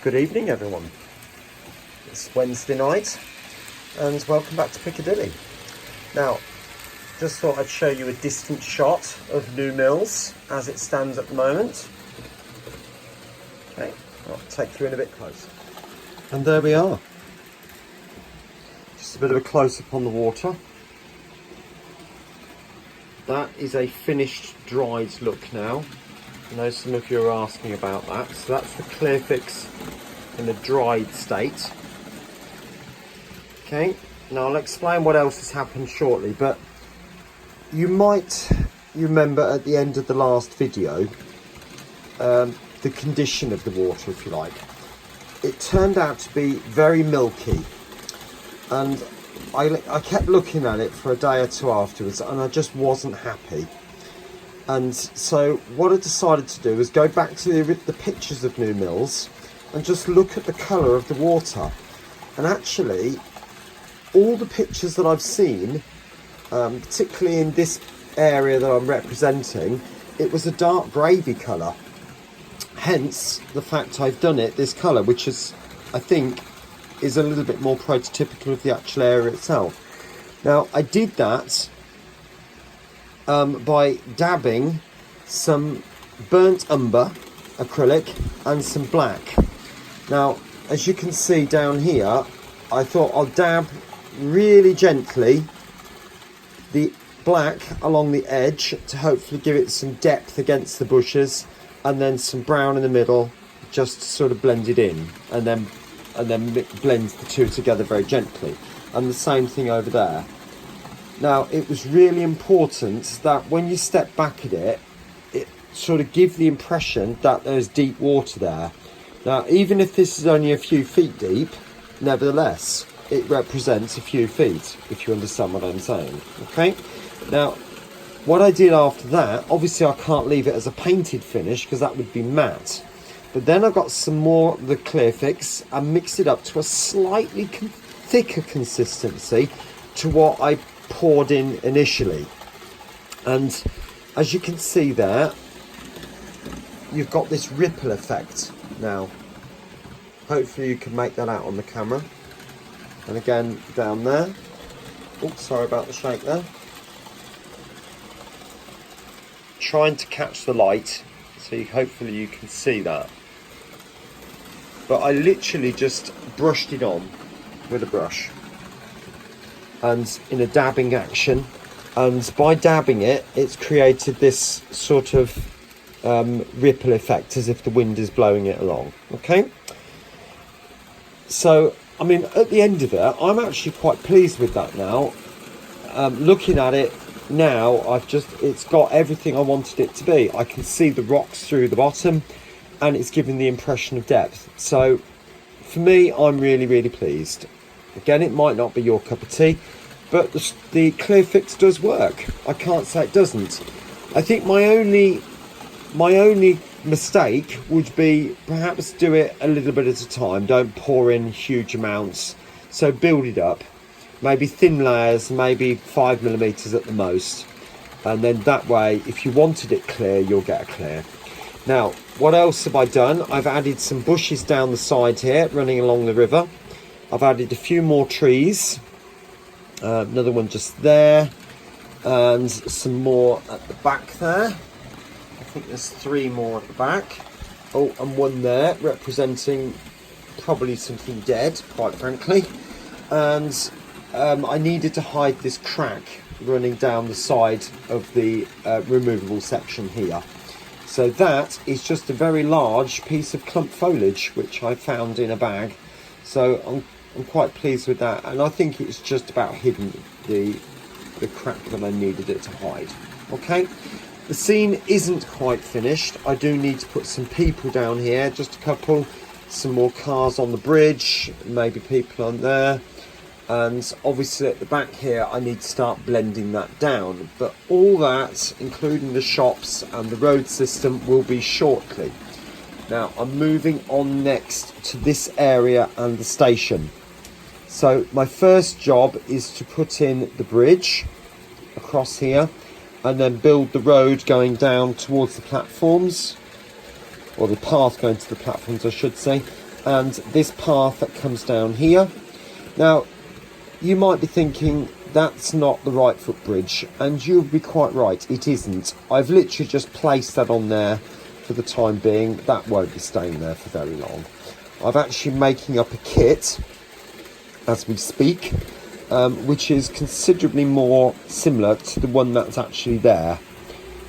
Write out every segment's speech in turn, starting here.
Good evening everyone, it's Wednesday night and welcome back to Piccadilly. Now, just thought I'd show you a distant shot of New Mills as it stands at the moment. Okay, I'll take you in a bit closer. And there we are. Just a bit of a close-up on the water. That is a finished dried look now. I know some of you are asking about that. So that's the clear fix in a dried state. Okay, now I'll explain what else has happened shortly, but you might remember at the end of the last video the condition of the water, if you like. It turned out to be very milky, and I kept looking at it for a day or two afterwards and I just wasn't happy. And so what I decided to do was go back to the pictures of New Mills and just look at the colour of the water. And actually, all the pictures that I've seen, particularly in this area that I'm representing, it was a dark gravy colour. Hence the fact I've done it this colour, which is, I think, is a little bit more prototypical of the actual area itself. Now, I did that by dabbing some burnt umber acrylic and some black. Now, as you can see down here, I thought I'll dab really gently the black along the edge to hopefully give it some depth against the bushes, and then some brown in the middle just to sort of blend it in, and then blend the two together very gently. And the same thing over there. Now, it was really important that when you step back at it, it sort of give the impression that there's deep water there. Now, even if this is only a few feet deep, nevertheless, it represents a few feet, if you understand what I'm saying. Okay? Now, what I did after that, obviously I can't leave it as a painted finish because that would be matte. But then I got some more of the clear fix and mixed it up to a slightly thicker consistency to what I poured in initially. And as you can see there, you've got this ripple effect now. Hopefully you can make that out on the camera. And again, down there. Oops, sorry about the shake there. Trying to catch the light, so hopefully you can see that. But I literally just brushed it on with a brush and in a dabbing action, and by dabbing it, it's created this sort of ripple effect as if the wind is blowing it along. Okay, so I mean, at the end of it, I'm actually quite pleased with that now. Looking at it now, it's got everything I wanted it to be. I can see the rocks through the bottom, and it's giving the impression of depth. So for me, I'm really, really pleased. Again, it might not be your cup of tea, but the clear fix does work. I can't say it doesn't. I think my only mistake would be perhaps do it a little bit at a time. Don't pour in huge amounts. So build it up. Maybe thin layers, maybe 5mm at the most. And then that way, if you wanted it clear, you'll get a clear. Now, what else have I done? I've added some bushes down the side here, running along the river. I've added a few more trees. Another one just there. And some more at the back there. I think there's 3 more at the back. Oh, and one there, representing probably something dead, quite frankly. And I needed to hide this crack running down the side of the removable section here. So that is just a very large piece of clump foliage which I found in a bag. So I'm quite pleased with that, and I think it's just about hidden the crack that I needed it to hide. Okay, the scene isn't quite finished. I do need to put some people down here, just a couple, some more cars on the bridge, maybe people on there. And obviously at the back here, I need to start blending that down. But all that, including the shops and the road system, will be shortly. Now, I'm moving on next to this area and the station. So my first job is to put in the bridge across here and then build the road going down towards the platforms, or the path going to the platforms, I should say. and this path that comes down here. Now, you might be thinking that's not the right footbridge, and you'll be quite right, it isn't. I've literally just placed that on there for the time being. That won't be staying there for very long. I'm actually making up a kit as we speak, which is considerably more similar to the one that's actually there.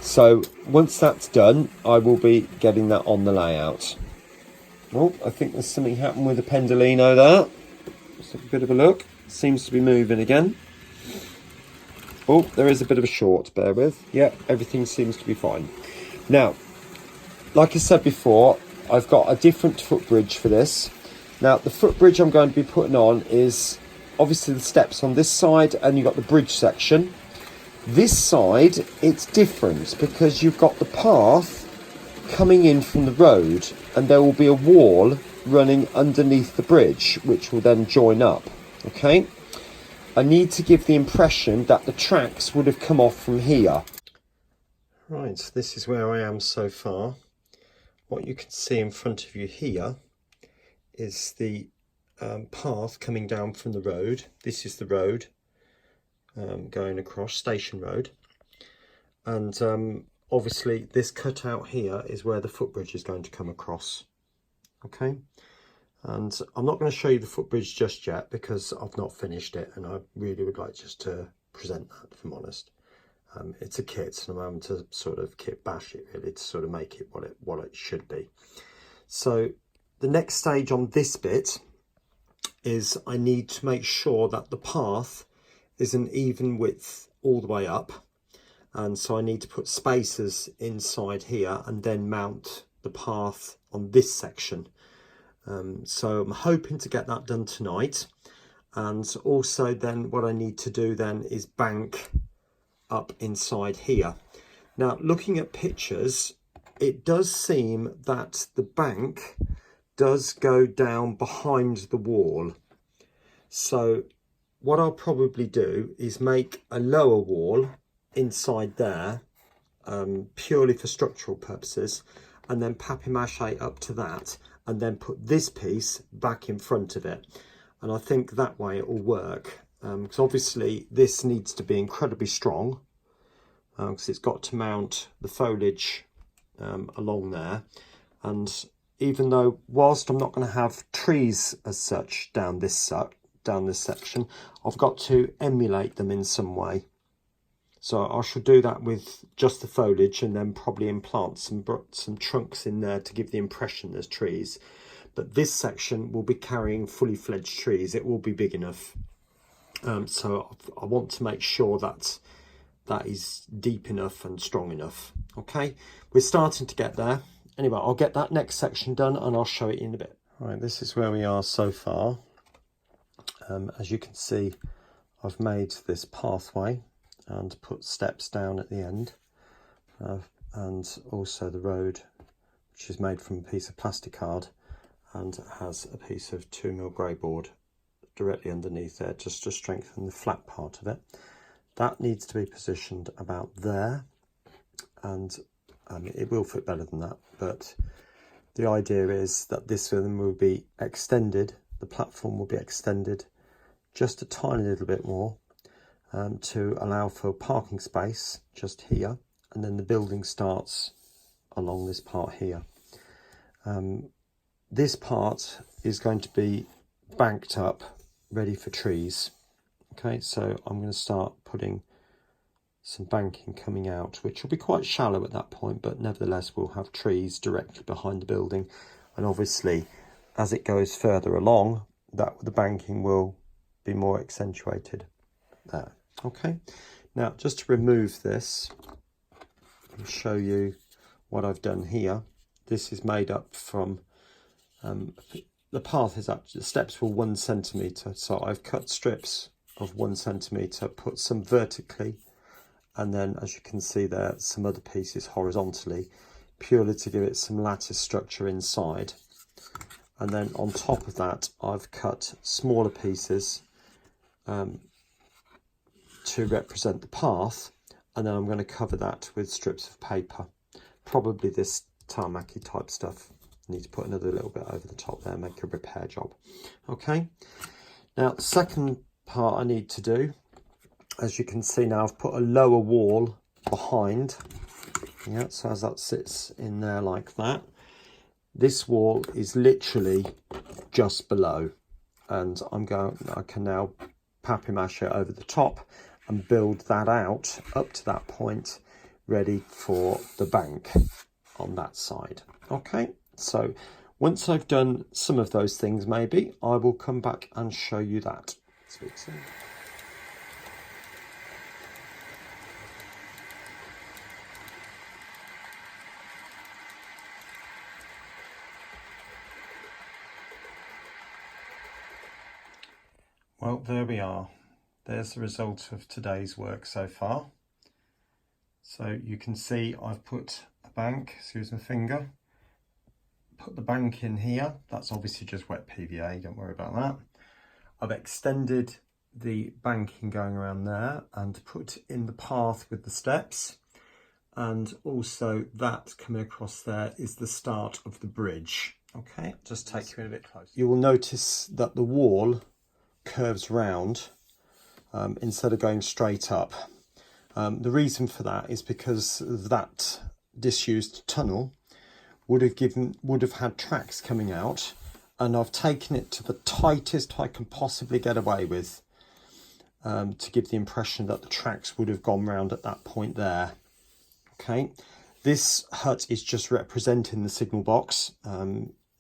So once that's done, I will be getting that on the layout. Oh, I think there's something happened with the Pendolino there. Let's have a bit of a look. Seems to be moving again. Oh, there is a bit of a short, bear with. Yeah, everything seems to be fine. Now, like I said before, I've got a different footbridge for this. Now, the footbridge I'm going to be putting on is obviously the steps on this side, and you've got the bridge section. This side, it's different because you've got the path coming in from the road, and there will be a wall running underneath the bridge, which will then join up. Okay? I need to give the impression that the tracks would have come off from here. Right, so this is where I am so far. What you can see in front of you here is the path coming down from the road. This is the road going across, Station Road. And obviously this cutout here is where the footbridge is going to come across. Okay, and I'm not going to show you the footbridge just yet because I've not finished it, and I really would like just to present that, if I'm honest. It's a kit, and I'm having to sort of kit bash it really to sort of make it what it should be. So the next stage on this bit is I need to make sure that the path is an even width all the way up, and so I need to put spacers inside here and then mount the path on this section. So I'm hoping to get that done tonight, and also then what I need to do then is bank up inside here. Now, looking at pictures, it does seem that the bank does go down behind the wall. So what I'll probably do is make a lower wall inside there, purely for structural purposes, and then papier-mâché up to that, and then put this piece back in front of it. And I think that way it will work, because obviously this needs to be incredibly strong, because it's got to mount the foliage along there. And even though, whilst I'm not going to have trees as such down this section, I've got to emulate them in some way. So I shall do that with just the foliage, and then probably implant some trunks in there to give the impression there's trees. But this section will be carrying fully fledged trees. It will be big enough. So I want to make sure that that is deep enough and strong enough. Okay, we're starting to get there. Anyway, I'll get that next section done and I'll show it in a bit. All right, this is where we are so far. As you can see, I've made this pathway and put steps down at the end, and also the road, which is made from a piece of plastic card and has a piece of 2mm grey board directly underneath there just to strengthen the flat part of it. That needs to be positioned about there, and it will fit better than that, but the idea is that this one will be extended, the platform will be extended just a tiny little bit more, to allow for parking space just here, and then the building starts along this part here. This part is going to be banked up, ready for trees. Okay, so I'm going to start putting some banking coming out, which will be quite shallow at that point, but nevertheless we'll have trees directly behind the building, and obviously as it goes further along, that the banking will be more accentuated there. Okay, now just to remove this and show you what I've done here. This is made up from the path is actually, the steps were 1 centimetre, so I've cut strips of 1 centimetre, put some vertically, and then as you can see there, some other pieces horizontally, purely to give it some lattice structure inside. And then on top of that, I've cut smaller pieces to represent the path, and then I'm going to cover that with strips of paper, probably this tarmac type stuff, Need to put another little bit over the top there, make a repair job. Okay, now the second part I need to do, as you can see now, I've put a lower wall behind. Yeah, so as that sits in there like that, this wall is literally just below, and I can now papier mâché it over the top and build that out up to that point, ready for the bank on that side. Okay, so once I've done some of those things, maybe I will come back and show you that. Speak soon. Well, there we are. There's the result of today's work so far. So you can see I've put a bank, excuse my finger, put the bank in here. That's obviously just wet PVA, don't worry about that. I've extended the banking going around there and put in the path with the steps. And also that coming across there is the start of the bridge. Okay, just take you in a bit closer. You will notice that the wall curves round instead of going straight up. The reason for that is because that disused tunnel would have had tracks coming out, and I've taken it to the tightest I can possibly get away with, to give the impression that the tracks would have gone round at that point there. Okay, this hut is just representing the signal box.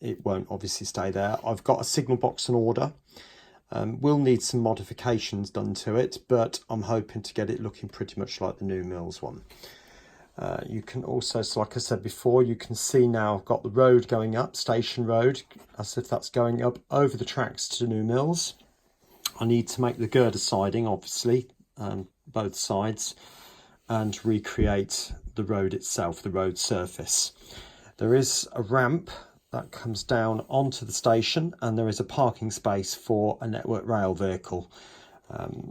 It won't obviously stay there. I've got a signal box in order. We'll need some modifications done to it, but I'm hoping to get it looking pretty much like the New Mills one. You can also, so like I said before, you can see now I've got the road going up, Station Road, as if that's going up over the tracks to New Mills. I need to make the girder siding, obviously, both sides, and recreate the road itself, the road surface. There is a ramp that comes down onto the station, and there is a parking space for a Network Rail vehicle.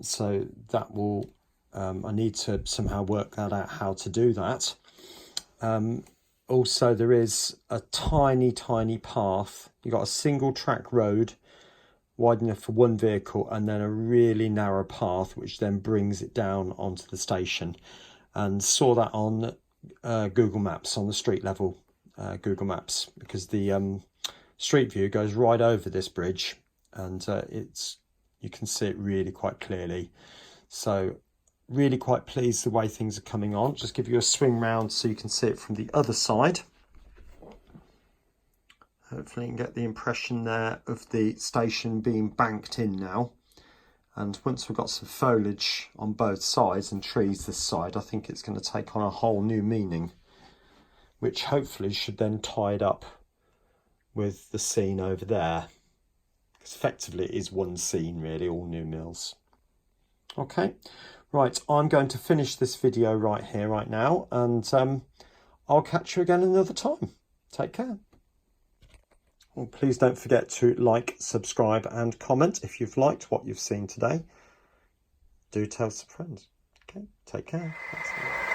So that will, I need to somehow work that out, how to do that. Also, there is a tiny path. You've got a single track road wide enough for one vehicle, and then a really narrow path which then brings it down onto the station. And saw that on Google Maps, on the street level Google Maps, because the street view goes right over this bridge, and you can see it really quite clearly. So really quite pleased the way things are coming on. Just give you a swing round so you can see it from the other side. Hopefully you can get the impression there of the station being banked in now. And once we've got some foliage on both sides and trees this side, I think it's going to take on a whole new meaning, which hopefully should then tie it up with the scene over there. Because effectively it is one scene really, all New Mills. Okay, right, I'm going to finish this video right here, right now, and I'll catch you again another time. Take care. Well, please don't forget to like, subscribe and comment if you've liked what you've seen today. Do tell some friends. Okay, take care. That's it.